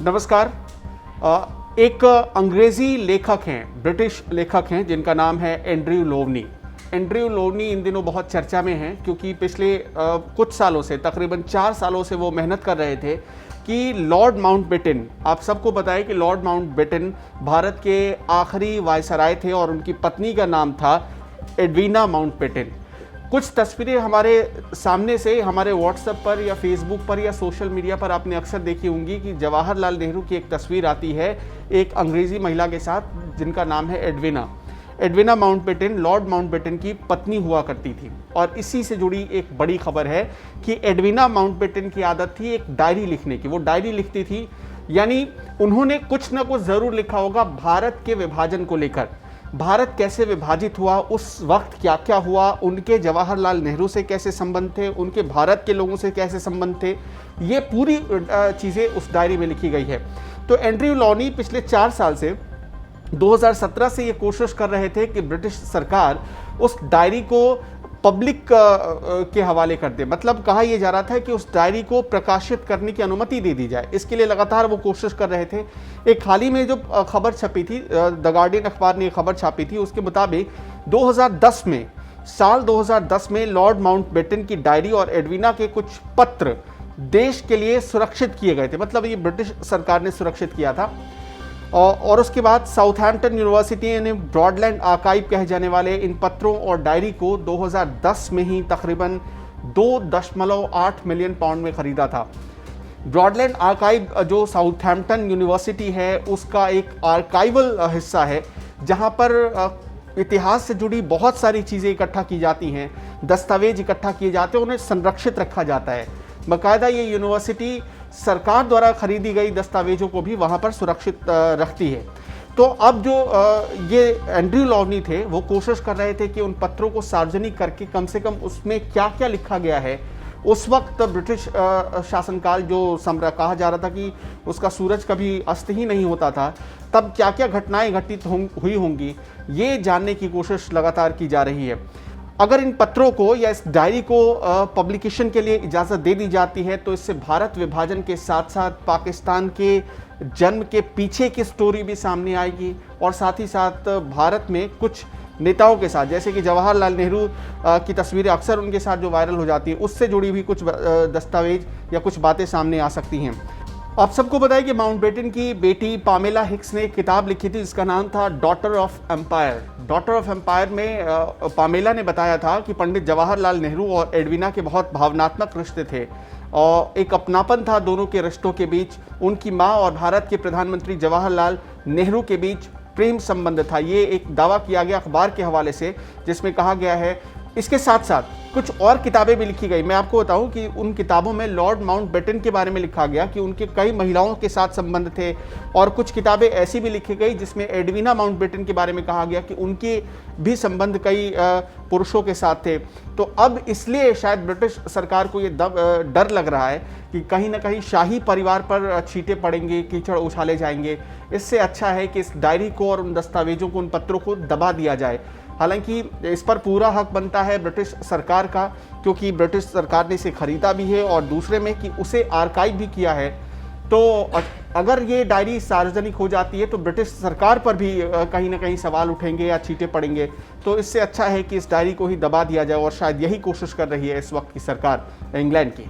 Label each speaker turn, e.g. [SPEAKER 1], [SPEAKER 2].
[SPEAKER 1] नमस्कार। एक अंग्रेज़ी लेखक हैं, ब्रिटिश लेखक हैं, जिनका नाम है एंड्रयू लोवनी। एंड्रयू लोवनी इन दिनों बहुत चर्चा में हैं क्योंकि पिछले कुछ सालों से, तकरीबन 4 सालों से वो मेहनत कर रहे थे कि लॉर्ड माउंटबेटन, आप सबको पता है कि लॉर्ड माउंटबेटन भारत के आखिरी वायसराय थे और उनकी पत्नी का नाम था एडवीना माउंटबेटन। कुछ तस्वीरें हमारे सामने से हमारे व्हाट्सएप पर या फेसबुक पर या सोशल मीडिया पर आपने अक्सर देखी होंगी कि जवाहरलाल नेहरू की एक तस्वीर आती है एक अंग्रेज़ी महिला के साथ जिनका नाम है एडवीना माउंटबेटन लॉर्ड माउंटबेटन की पत्नी हुआ करती थी। और इसी से जुड़ी एक बड़ी खबर है कि एडवीना माउंटबेटन की आदत थी एक डायरी लिखने की। वो डायरी लिखती थी, यानी उन्होंने कुछ ना कुछ ज़रूर लिखा होगा भारत के विभाजन को लेकर। भारत कैसे विभाजित हुआ, उस वक्त क्या क्या हुआ, उनके जवाहरलाल नेहरू से कैसे संबंध थे, उनके भारत के लोगों से कैसे संबंध थे, ये पूरी चीज़ें उस डायरी में लिखी गई है। तो एंड्रयू लोवनी पिछले 4 साल से 2017 से ये कोशिश कर रहे थे कि ब्रिटिश सरकार उस डायरी को पब्लिक के हवाले कर दे। मतलब कहा यह जा रहा था कि उस डायरी को प्रकाशित करने की अनुमति दे दी जाए। इसके लिए लगातार वो कोशिश कर रहे थे। एक हाल ही में जो खबर छपी थी, द गार्डियन अखबार ने खबर छापी थी, उसके मुताबिक 2010 में लॉर्ड माउंटबेटन की डायरी और एडवीना के कुछ पत्र देश के लिए सुरक्षित किए गए थे। मतलब ये ब्रिटिश सरकार ने सुरक्षित किया था। और उसके बाद साउथहैम्पटन यूनिवर्सिटी ने ब्रॉडलैंड आर्काइव कहे जाने वाले इन पत्रों और डायरी को 2010 में ही तकरीबन 2.8 मिलियन पाउंड में खरीदा था। ब्रॉडलैंड आर्काइव जो साउथहैम्पटन यूनिवर्सिटी है उसका एक आर्काइवल हिस्सा है जहां पर इतिहास से जुड़ी बहुत सारी चीज़ें इकट्ठा की जाती हैं, दस्तावेज इकट्ठा किए जाते हैं, उन्हें संरक्षित रखा जाता है। बाकायदा ये यूनिवर्सिटी सरकार द्वारा खरीदी गई दस्तावेजों को भी वहाँ पर सुरक्षित रखती है। तो अब जो ये एंड्रयू लोवनी थे वो कोशिश कर रहे थे कि उन पत्रों को सार्वजनिक करके कम से कम उसमें क्या क्या लिखा गया है। उस वक्त ब्रिटिश शासनकाल जो कहा जा रहा था कि उसका सूरज कभी अस्त ही नहीं होता था, तब क्या क्या घटनाएं घटित हुई होंगी, ये जानने की कोशिश लगातार की जा रही है। अगर इन पत्रों को या इस डायरी को पब्लिकेशन के लिए इजाज़त दे दी जाती है तो इससे भारत विभाजन के साथ साथ पाकिस्तान के जन्म के पीछे की स्टोरी भी सामने आएगी और साथ ही साथ भारत में कुछ नेताओं के साथ, जैसे कि जवाहरलाल नेहरू की तस्वीरें अक्सर उनके साथ जो वायरल हो जाती है, उससे जुड़ी भी कुछ दस्तावेज या कुछ बातें सामने आ सकती हैं। आप सबको पता है कि माउंटबेटन की बेटी पामेला हिक्स ने एक किताब लिखी थी जिसका नाम था Daughter of Empire. Daughter of Empire में पामेला ने बताया था कि पंडित जवाहरलाल नेहरू और एडवीना के बहुत भावनात्मक रिश्ते थे और एक अपनापन था दोनों के रिश्तों के बीच। उनकी माँ और भारत के प्रधानमंत्री जवाहरलाल नेहरू के बीच प्रेम संबंध था। ये एक दावा किया गया अखबार के हवाले से, जिसमें कहा गया है। इसके साथ साथ कुछ और किताबें भी लिखी गई। मैं आपको बताऊं कि उन किताबों में लॉर्ड माउंटबेटन के बारे में लिखा गया कि उनके कई महिलाओं के साथ संबंध थे और कुछ किताबें ऐसी भी लिखी गई जिसमें एडवीना माउंटबेटन के बारे में कहा गया कि उनके भी संबंध कई पुरुषों के साथ थे। तो अब इसलिए शायद ब्रिटिश सरकार को ये डर लग रहा है कि कहीं ना कहीं शाही परिवार पर छींटे पड़ेंगे, कीचड़ उछाले जाएंगे। इससे अच्छा है कि इस डायरी को और उन दस्तावेजों को, उन पत्रों को दबा दिया जाए। हालांकि इस पर पूरा हक बनता है ब्रिटिश सरकार का, क्योंकि ब्रिटिश सरकार ने इसे खरीदा भी है और दूसरे में कि उसे आर्काइव भी किया है। तो अगर ये डायरी सार्वजनिक हो जाती है तो ब्रिटिश सरकार पर भी कहीं ना कहीं सवाल उठेंगे या छींटे पड़ेंगे। तो इससे अच्छा है कि इस डायरी को ही दबा दिया जाए और शायद यही कोशिश कर रही है इस वक्त की सरकार इंग्लैंड की।